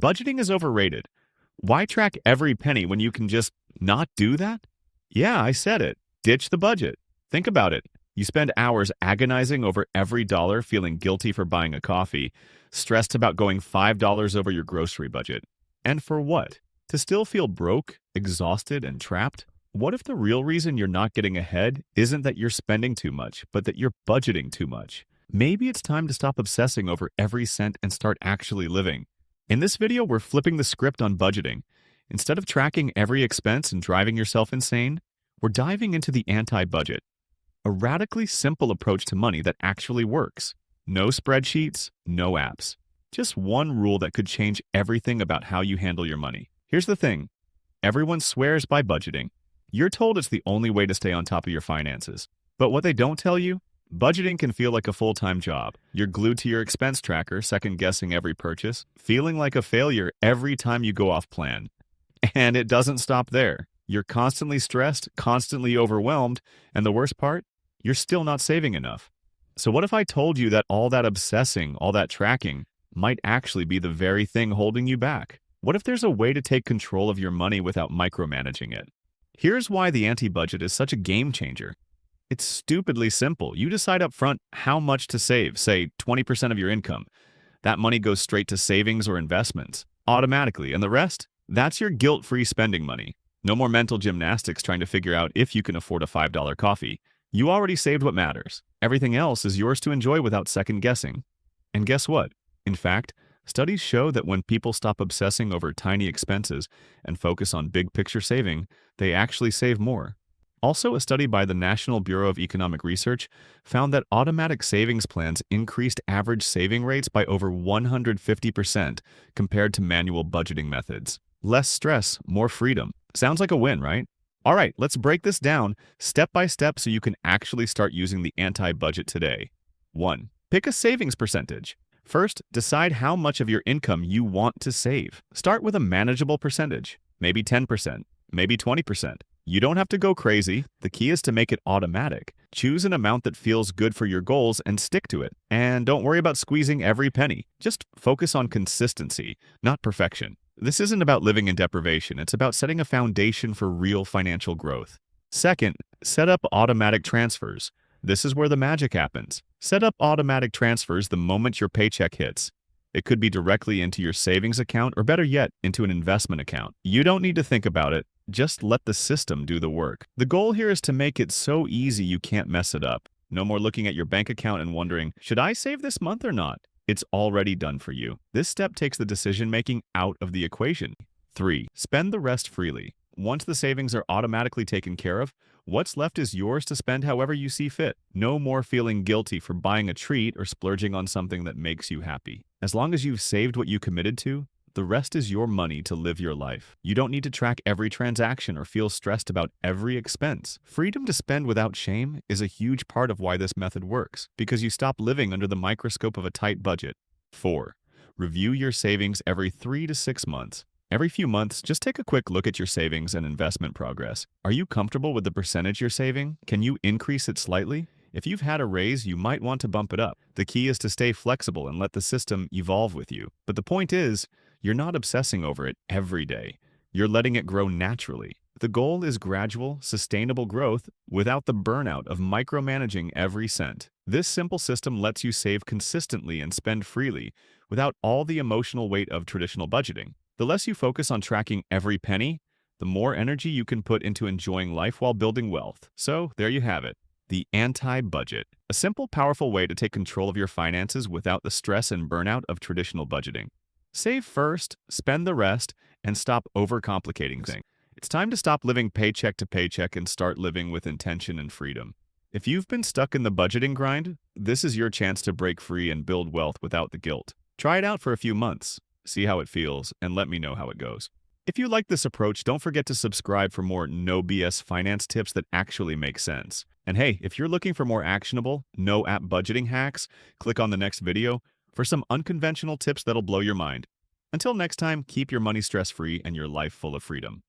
Budgeting is overrated. Why track every penny when you can just not do that? Yeah, I said it. Ditch the budget. Think about it. You spend hours agonizing over every dollar, feeling guilty for buying a coffee, stressed about going $5 over your grocery budget. And for what? To still feel broke, exhausted, and trapped? What if the real reason you're not getting ahead isn't that you're spending too much, but that you're budgeting too much? Maybe it's time to stop obsessing over every cent and start actually living. In this video, we're flipping the script on budgeting. Instead of tracking every expense and driving yourself insane, we're diving into the anti-budget, a radically simple approach to money that actually works. No spreadsheets, no apps. Just one rule that could change everything about how you handle your money. Here's the thing. Everyone swears by budgeting. You're told it's the only way to stay on top of your finances. But what they don't tell you? Budgeting can feel like a full-time job. You're glued to your expense tracker, second-guessing every purchase, feeling like a failure every time you go off plan. And it doesn't stop there. You're constantly stressed, constantly overwhelmed, and the worst part? You're still not saving enough. So what if I told you that all that obsessing, all that tracking, might actually be the very thing holding you back? What if there's a way to take control of your money without micromanaging it? Here's why the anti-budget is such a game changer. It's stupidly simple. You decide up front how much to save, say 20% of your income. That money goes straight to savings or investments, automatically, and the rest? That's your guilt-free spending money. No more mental gymnastics trying to figure out if you can afford a $5 coffee. You already saved what matters. Everything else is yours to enjoy without second-guessing. And guess what? In fact, studies show that when people stop obsessing over tiny expenses and focus on big-picture saving, they actually save more. Also, a study by the National Bureau of Economic Research found that automatic savings plans increased average saving rates by over 150% compared to manual budgeting methods. Less stress, more freedom. Sounds like a win, right? All right, let's break this down step by step so you can actually start using the anti-budget today. 1. Pick a savings percentage. First, decide how much of your income you want to save. Start with a manageable percentage, maybe 10%, maybe 20%. You don't have to go crazy. The key is to make it automatic. Choose an amount that feels good for your goals and stick to it. And don't worry about squeezing every penny. Just focus on consistency, not perfection. This isn't about living in deprivation. It's about setting a foundation for real financial growth. Second, set up automatic transfers. This is where the magic happens. Set up automatic transfers the moment your paycheck hits. It could be directly into your savings account or better yet, into an investment account. You don't need to think about it. Just let the system do the work. The goal here is to make it so easy you can't mess it up. No more looking at your bank account and wondering, should I save this month or not? It's already done for you. This step takes the decision-making out of the equation. 3. Spend the rest freely. Once the savings are automatically taken care of, what's left is yours to spend however you see fit. No more feeling guilty for buying a treat or splurging on something that makes you happy. As long as you've saved what you committed to, the rest is your money to live your life. You don't need to track every transaction or feel stressed about every expense. Freedom to spend without shame is a huge part of why this method works, because you stop living under the microscope of a tight budget. 4. Review your savings every 3 to 6 months. Every few months, just take a quick look at your savings and investment progress. Are you comfortable with the percentage you're saving? Can you increase it slightly? If you've had a raise, you might want to bump it up. The key is to stay flexible and let the system evolve with you. But the point is, you're not obsessing over it every day. You're letting it grow naturally. The goal is gradual, sustainable growth without the burnout of micromanaging every cent. This simple system lets you save consistently and spend freely without all the emotional weight of traditional budgeting. The less you focus on tracking every penny, the more energy you can put into enjoying life while building wealth. So there you have it. The anti-budget. A simple, powerful way to take control of your finances without the stress and burnout of traditional budgeting. Save first, spend the rest, and stop overcomplicating things. It's time to stop living paycheck to paycheck and start living with intention and freedom. If you've been stuck in the budgeting grind, this is your chance to break free and build wealth without the guilt. Try it out for a few months, see how it feels, and let me know how it goes. If you like this approach, don't forget to subscribe for more no BS finance tips that actually make sense. And hey, if you're looking for more actionable, no app budgeting hacks, click on the next video for some unconventional tips that'll blow your mind. Until next time, keep your money stress-free and your life full of freedom.